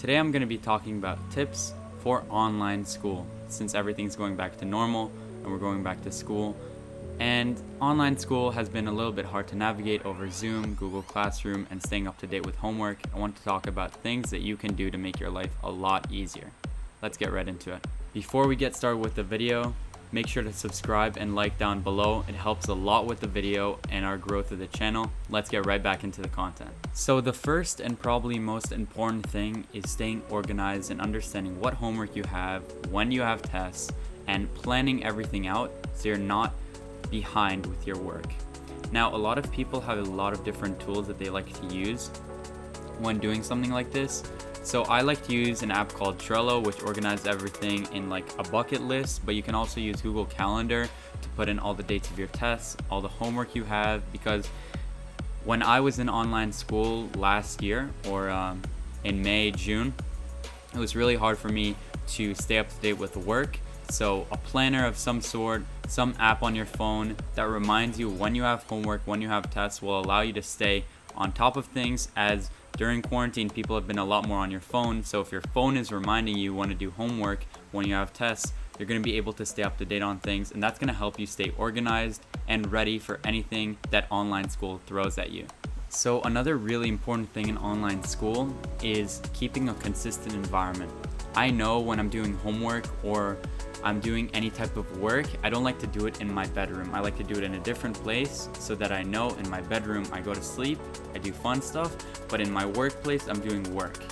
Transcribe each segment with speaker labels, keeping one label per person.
Speaker 1: Today I'm going to be talking about tips for online school since everything's going back to normal and we're going back to school. And online school has been a little bit hard to navigate over Zoom, Google Classroom, and staying up to date with homework. I want to talk about things that you can do to make your life a lot easier. Let's get right into it. Before we get started with the video, make sure to subscribe and like down below. It helps a lot with the video and our growth of the channel. Let's get right back into the content. So the first and probably most important thing is staying organized and understanding what homework you have, when you have tests, and planning everything out so you're not behind with your work. Now, a lot of people have a lot of different tools that they like to use when doing something like this. So I like to use an app called Trello, which organizes everything in like a bucket list, but you can also use Google Calendar to put in all the dates of your tests, all the homework you have, because when I was in online school last year or in May, June, it was really hard for me to stay up to date with the work. So a planner of some sort, some app on your phone that reminds you when you have homework, when you have tests, will allow you to stay on top of things, as during quarantine people have been a lot more on your phone. So if your phone is reminding you when to do homework, when you have tests, you're going to be able to stay up to date on things, and that's going to help you stay organized and ready for anything that online school throws at you. So another really important thing in online school is keeping a consistent environment. I know when I'm doing homework or I'm doing any type of work, I don't like to do it in my bedroom. I like to do it in a different place so that I know in my bedroom I go to sleep, I do fun stuff, but in my workplace I'm doing work.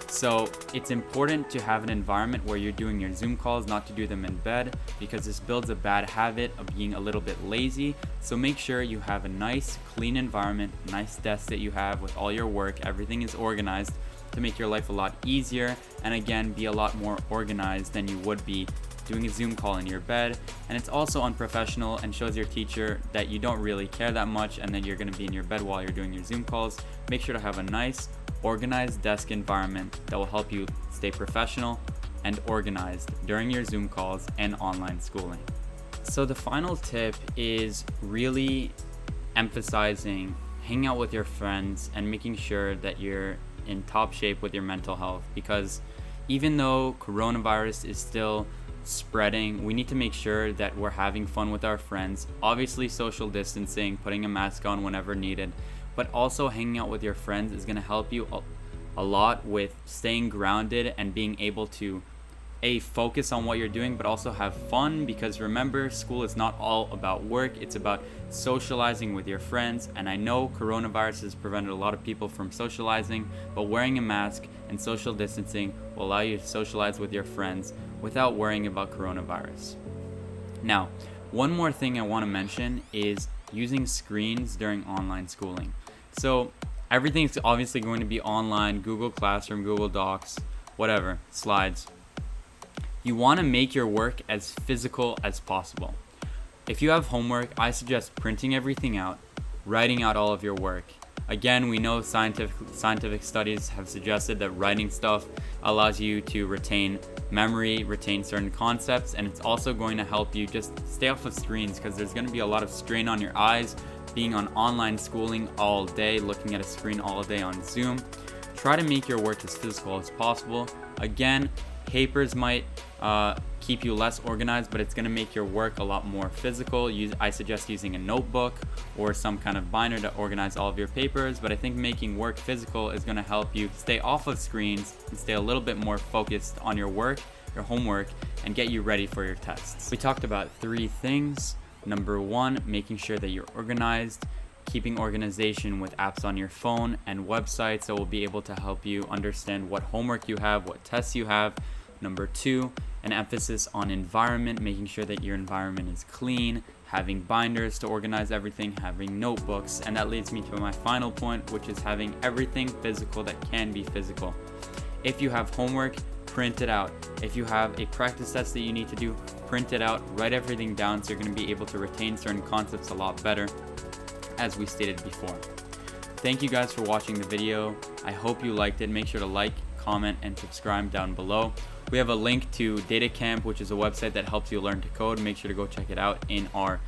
Speaker 1: So it's important to have an environment where you're doing your Zoom calls, not to do them in bed, because this builds a bad habit of being a little bit lazy. So make sure you have a nice, clean environment, nice desk that you have with all your work, everything is organized to make your life a lot easier, and again, be a lot more organized than you would be doing a Zoom call in your bed. And it's also unprofessional and shows your teacher that you don't really care that much and then you're going to be in your bed while you're doing your Zoom calls. Make sure to have a nice, organized desk environment that will help you stay professional and organized during your Zoom calls and online schooling. So the final tip is really emphasizing hanging out with your friends and making sure that you're in top shape with your mental health, because even though coronavirus is still spreading, we need to make sure that we're having fun with our friends. Obviously social distancing, putting a mask on whenever needed, but also hanging out with your friends is going to help you a lot with staying grounded and being able to focus on what you're doing, but also have fun, because remember, school is not all about work, it's about socializing with your friends. And I know coronavirus has prevented a lot of people from socializing, but wearing a mask and social distancing will allow you to socialize with your friends without worrying about coronavirus. Now, one more thing I want to mention is using screens during online schooling. So everything's obviously going to be online, Google Classroom, Google Docs, whatever, slides. You want to make your work as physical as possible. If you have homework, I suggest printing everything out, writing out all of your work. Again, we know scientific studies have suggested that writing stuff allows you to retain memory, retain certain concepts, and it's also going to help you just stay off of screens, because there's going to be a lot of strain on your eyes being on online schooling all day, looking at a screen all day on Zoom. Try to make your work as physical as possible. Again, papers might keep you less organized, but it's going to make your work a lot more physical. I suggest using a notebook or some kind of binder to organize all of your papers, but I think making work physical is going to help you stay off of screens and stay a little bit more focused on your work, your homework, and get you ready for your tests. We talked about 3 things. Number 1, making sure that you're organized, keeping organization with apps on your phone and websites that will be able to help you understand what homework you have, what tests you have. Number 2, an emphasis on environment, making sure that your environment is clean, having binders to organize everything, having notebooks. And that leads me to my final point, which is having everything physical that can be physical. If you have homework, print it out. If you have a practice test that you need to do, print it out, write everything down, so you're going to be able to retain certain concepts a lot better, as we stated before. Thank you guys for watching the video. I hope you liked it. Make sure to like, comment, and subscribe down below. We have a link to Data Camp, which is a website that helps you learn to code. Make sure to go check it out in our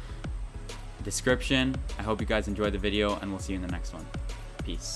Speaker 1: description. I hope you guys enjoyed the video, and we'll see you in the next one. Peace.